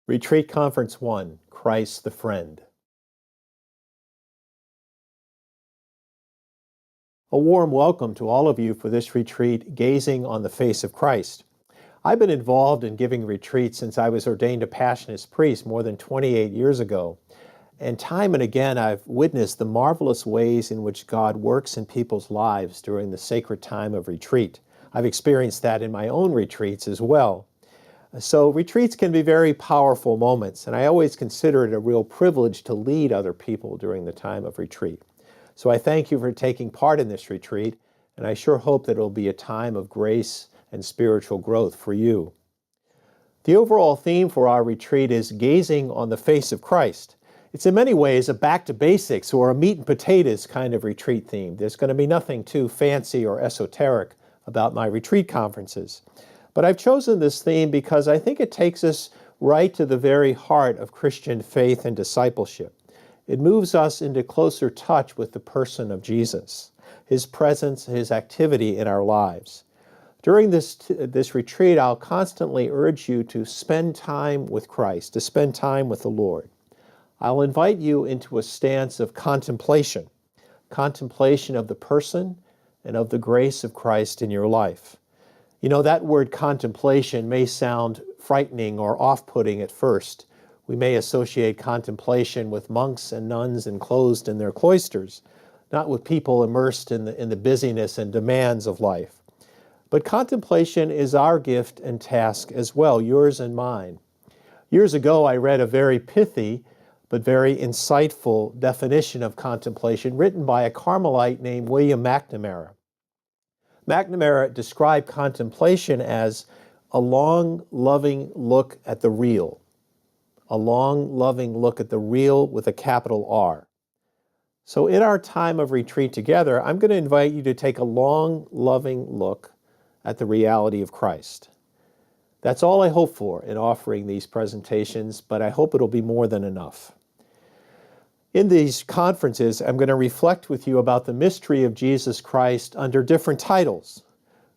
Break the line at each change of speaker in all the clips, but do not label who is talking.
Retreat Conference 1, Christ the Friend. A warm welcome to all of you for this retreat, Gazing on the Face of Christ. I've been involved in giving retreats since I was ordained a Passionist priest more than 28 years ago. And time and again, I've witnessed the marvelous ways in which God works in people's lives during the sacred time of retreat. I've experienced that in my own retreats as well. So retreats can be very powerful moments, and I always consider it a real privilege to lead other people during the time of retreat. So I thank you for taking part in this retreat, and I sure hope that it will be a time of grace and spiritual growth for you. The overall theme for our retreat is Gazing on the Face of Christ. It's in many ways a back to basics or a meat and potatoes kind of retreat theme. There's going to be nothing too fancy or esoteric about my retreat conferences. But I've chosen this theme because I think it takes us right to the very heart of Christian faith and discipleship. It moves us into closer touch with the person of Jesus, His presence, His activity in our lives. During this retreat, I'll constantly urge you to spend time with Christ, to spend time with the Lord. I'll invite you into a stance of contemplation of the person and of the grace of Christ in your life. You know, that word contemplation may sound frightening or off-putting at first. We may associate contemplation with monks and nuns enclosed in their cloisters, not with people immersed in the busyness and demands of life. But contemplation is our gift and task as well, yours and mine. Years ago, I read a very pithy but very insightful definition of contemplation written by a Carmelite named William McNamara. McNamara described contemplation as a long, loving look at the real. A long, loving look at the real with a capital R. So in our time of retreat together, I'm going to invite you to take a long, loving look at the reality of Christ. That's all I hope for in offering these presentations, but I hope it'll be more than enough. In these conferences, I'm going to reflect with you about the mystery of Jesus Christ under different titles.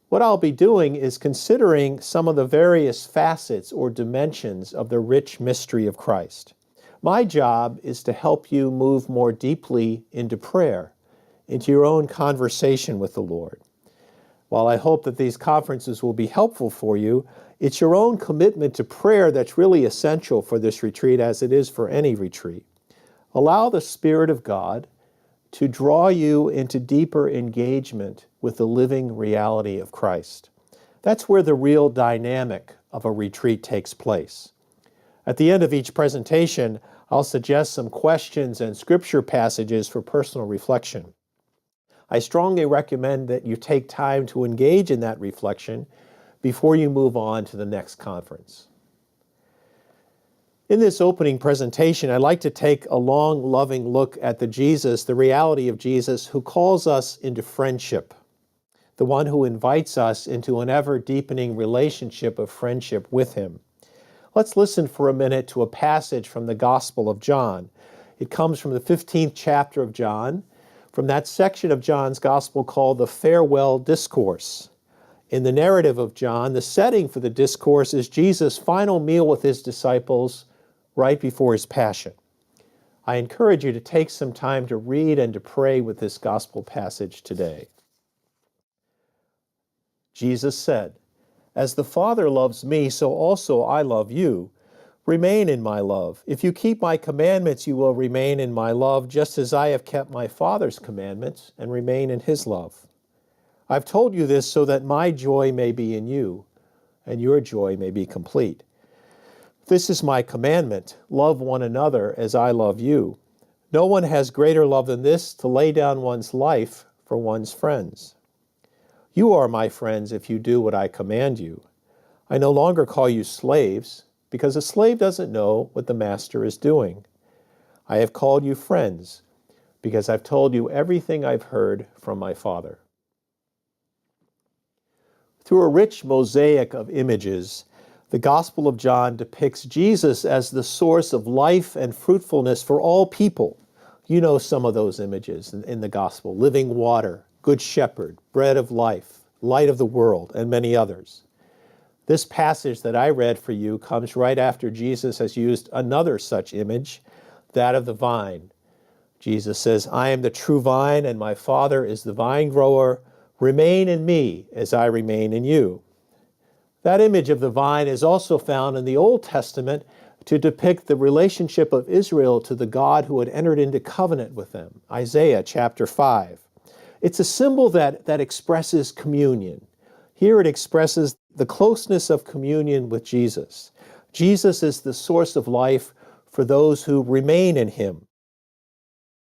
What I'll be doing is considering some of the various facets or dimensions of the rich mystery of Christ. My job is to help you move more deeply into prayer, into your own conversation with the Lord. While I hope that these conferences will be helpful for you, it's your own commitment to prayer that's really essential for this retreat, as it is for any retreat. Allow the Spirit of God to draw you into deeper engagement with the living reality of Christ. That's where the real dynamic of a retreat takes place. At the end of each presentation, I'll suggest some questions and scripture passages for personal reflection. I strongly recommend that you take time to engage in that reflection before you move on to the next conference. In this opening presentation, I'd like to take a long, loving look at the reality of Jesus, who calls us into friendship, the one who invites us into an ever-deepening relationship of friendship with Him. Let's listen for a minute to a passage from the Gospel of John. It comes from the 15th chapter of John, from that section of John's Gospel called the Farewell Discourse. In the narrative of John, the setting for the discourse is Jesus' final meal with His disciples right before His passion. I encourage you to take some time to read and to pray with this gospel passage today. Jesus said, "As the Father loves me, so also I love you. Remain in my love. If you keep my commandments, you will remain in my love, just as I have kept my Father's commandments and remain in His love. I've told you this so that my joy may be in you, and your joy may be complete. This is my commandment, love one another as I love you. No one has greater love than this, to lay down one's life for one's friends. You are my friends if you do what I command you. I no longer call you slaves, because a slave doesn't know what the master is doing. I have called you friends, because I've told you everything I've heard from my Father." Through a rich mosaic of images, the Gospel of John depicts Jesus as the source of life and fruitfulness for all people. You know some of those images in the Gospel: living water, good shepherd, bread of life, light of the world, and many others. This passage that I read for you comes right after Jesus has used another such image, that of the vine. Jesus says, I am the true vine, and my Father is the vine grower. Remain in me as I remain in you. That image of the vine is also found in the Old Testament to depict the relationship of Israel to the God who had entered into covenant with them. Isaiah chapter 5. It's a symbol that expresses communion. Here it expresses the closeness of communion with Jesus. Jesus is the source of life for those who remain in him.